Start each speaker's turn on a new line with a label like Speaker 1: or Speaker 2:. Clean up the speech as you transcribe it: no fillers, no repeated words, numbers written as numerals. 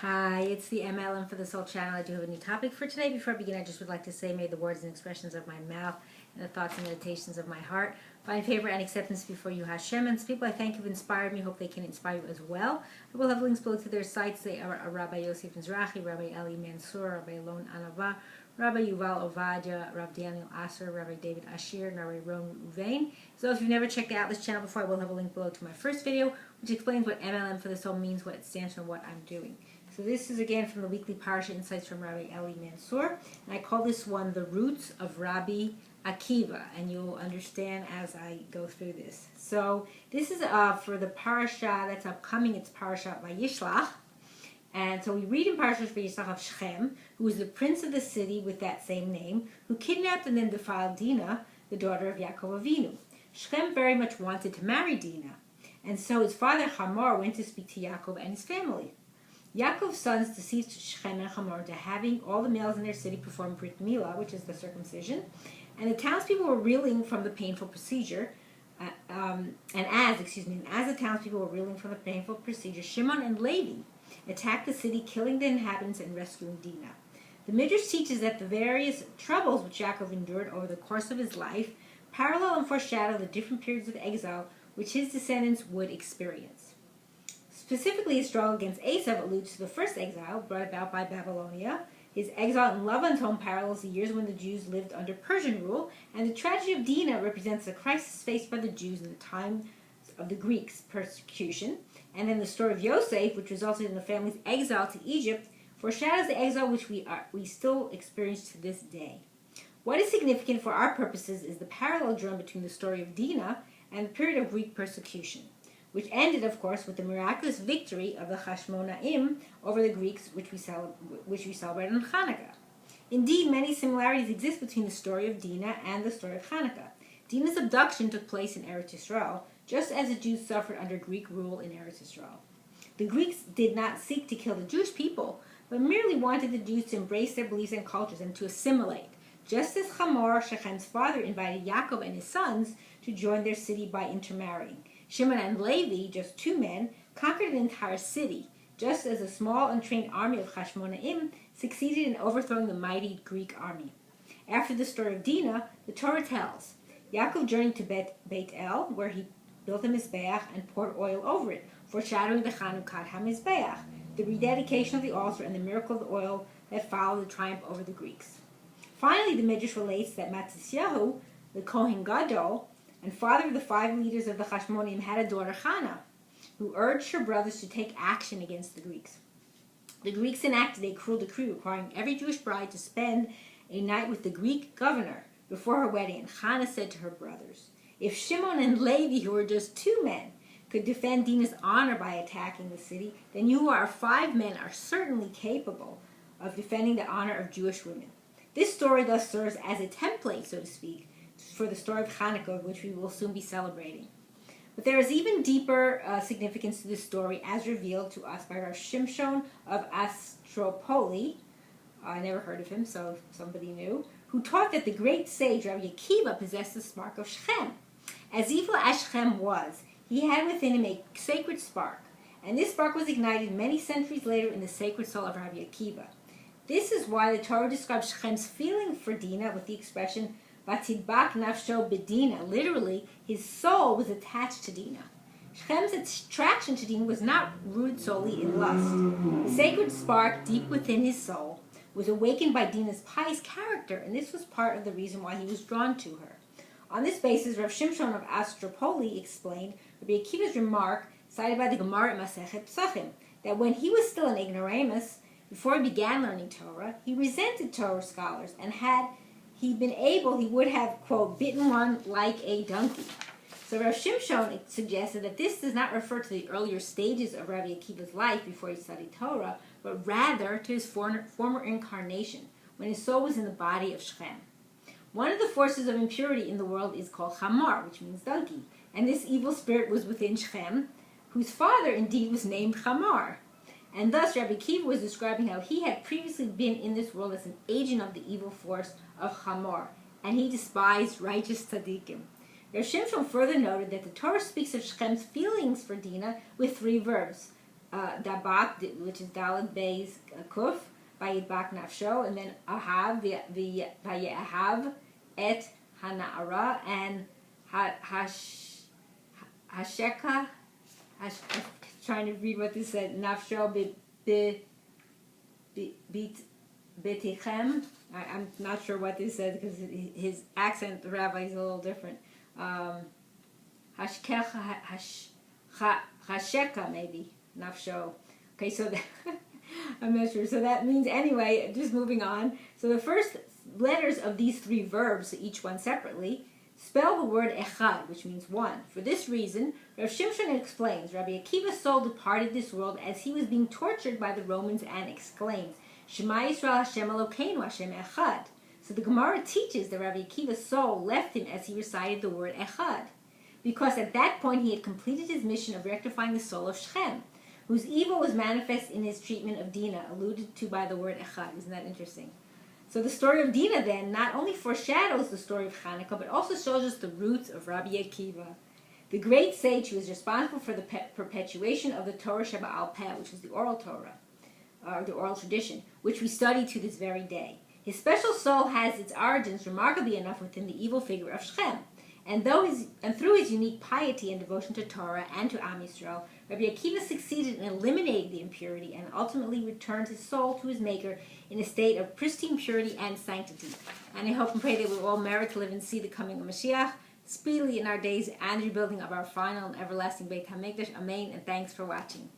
Speaker 1: Hi, it's the M.L.M for the Soul channel. I do have a new topic for today. Before I begin, I just would like to say, may the words and expressions of my mouth and the thoughts and meditations of my heart find favor and acceptance before you, Hashem. And people I thank have inspired me. Hope they can inspire you as well. I will have links below to their sites. They are Rabbi Yosef Mizrahi, Rabbi Eli Mansour, Rabbi Alon Anava, Rabbi Yuval Ovadia, Rabbi Daniel Asser, Rabbi David Ashir, and Rabbi Ron Ruvain. So if you've never checked out this channel before, I will have a link below to my first video, which explains what M.L.M for the Soul means, what it stands for, and what I'm doing. So this is again from the weekly Parsha Insights from Rabbi Eli Mansour, and I call this one The Roots of Rabbi Akiva, and you'll understand as I go through this. So this is for the Parsha that's upcoming. It's Parsha Vayishlach, and so we read in Parsha Vayishlach of Shechem, who was the prince of the city with that same name, who kidnapped and then defiled Dinah, the daughter of Yaakov Avinu. Shechem very much wanted to marry Dinah, and so his father Hamor went to speak to Yaakov and his family. Yaakov's sons deceived Shechem and Hamor into having all the males in their city perform Brit Milah, which is the circumcision, and the townspeople were reeling from the painful procedure. As the townspeople were reeling from the painful procedure, Shimon and Levi attacked the city, killing the inhabitants and rescuing Dinah. The Midrash teaches that the various troubles which Yaakov endured over the course of his life parallel and foreshadow the different periods of exile which his descendants would experience. Specifically, his struggle against Esav alludes to the first exile brought about by Babylonia. His exile in Laban's home parallels the years when the Jews lived under Persian rule, and the tragedy of Dinah represents the crisis faced by the Jews in the time of the Greeks' persecution. And then the story of Yosef, which resulted in the family's exile to Egypt, foreshadows the exile which we still experience to this day. What is significant for our purposes is the parallel drawn between the story of Dinah and the period of Greek persecution, which ended, of course, with the miraculous victory of the Hashmonaim over the Greeks, which we celebrate on Hanukkah. Indeed, many similarities exist between the story of Dinah and the story of Hanukkah. Dinah's abduction took place in Eretz Yisrael, just as the Jews suffered under Greek rule in Eretz Yisrael. The Greeks did not seek to kill the Jewish people, but merely wanted the Jews to embrace their beliefs and cultures and to assimilate, just as Hamor, Shechem's father, invited Yaakov and his sons to join their city by intermarrying. Shimon and Levi, just two men, conquered an entire city, just as a small untrained army of Hashmonaim succeeded in overthrowing the mighty Greek army. After the story of Dinah, the Torah tells, Yaakov journeyed to Beit El, where he built a Mizbeach and poured oil over it, foreshadowing the Chanukat HaMizbeach, the rededication of the altar and the miracle of the oil that followed the triumph over the Greeks. Finally, the Midrash relates that Matisyahu, the Kohen Gadol, and father of the 5 leaders of the Hashmonaim, had a daughter, Chana, who urged her brothers to take action against the Greeks. The Greeks enacted a cruel decree requiring every Jewish bride to spend a night with the Greek governor before her wedding, and Chana said to her brothers, if Shimon and Levi, who were just 2 men, could defend Dinah's honor by attacking the city, then you who are 5 men are certainly capable of defending the honor of Jewish women. This story thus serves as a template, so to speak, for the story of Hanukkah, which we will soon be celebrating. But there is even deeper significance to this story as revealed to us by Rav Shimshon of Astropoli. I never heard of him, so somebody knew, who taught that the great sage Rabbi Akiva possessed the spark of Shechem. As evil as Shechem was, he had within him a sacred spark, and this spark was ignited many centuries later in the sacred soul of Rabbi Akiva. This is why the Torah describes Shechem's feeling for Dinah with the expression Vatidbak nafsho bedina. Literally, his soul was attached to Dinah. Shechem's attraction to Dinah was not rooted solely in lust. The sacred spark deep within his soul was awakened by Dinah's pious character, and this was part of the reason why he was drawn to her. On this basis, Rav Shimshon of Astropoli explained Rabbi Akiva's remark, cited by the Gemara at Masechet Pesachim, that when he was still an ignoramus, before he began learning Torah, he resented Torah scholars, and had he been able, he would have, quote, bitten one like a donkey. So Rav Shimshon suggested that this does not refer to the earlier stages of Rabbi Akiva's life before he studied Torah, but rather to his former incarnation, when his soul was in the body of Shechem. One of the forces of impurity in the world is called Hamor, which means donkey, and this evil spirit was within Shechem, whose father indeed was named Hamor. And thus Rabbi Akiva was describing how he had previously been in this world as an agent of the evil force of Hamor, and he despised righteous tzaddikim. Rav Shimshon further noted that the Torah speaks of Shechem's feelings for Dinah with 3 verbs: Dabat, which is Dalet Beis Kuf, Vayidbak Nafsho, and then Ahav, Vayehav et Hana'ara, and Hasheka, trying to read what this said, Nafsho Betichem. I'm not sure what this says because his accent, the rabbi, is a little different. Hasheka, maybe. Nafsho. Okay, so that, I'm not sure. So that means, anyway, just moving on. So the first letters of these three verbs, each one separately, spell the word echad, which means one. For this reason, Rav Shimshon explains, Rabbi Akiva's soul departed this world as he was being tortured by the Romans and exclaimed, Shema Yisrael Hashem Elokeinu Hashem Echad. So the Gemara teaches that Rabbi Akiva's soul left him as he recited the word echad, because at that point he had completed his mission of rectifying the soul of Shechem, whose evil was manifest in his treatment of Dinah, alluded to by the word echad. Isn't that interesting? So the story of Dinah then not only foreshadows the story of Hanukkah, but also shows us the roots of Rabbi Akiva, the great sage who was responsible for the perpetuation of the Torah Sheba'al Peh, which is the oral Torah, or the oral tradition, which we study to this very day. His special soul has its origins, remarkably enough, within the evil figure of Shechem. And through his unique piety and devotion to Torah and to Am Yisrael, Rabbi Akiva succeeded in eliminating the impurity and ultimately returned his soul to his Maker in a state of pristine purity and sanctity. And I hope and pray that we will all merit to live and see the coming of Mashiach speedily in our days and rebuilding of our final and everlasting Beit HaMikdash. Amen, and thanks for watching.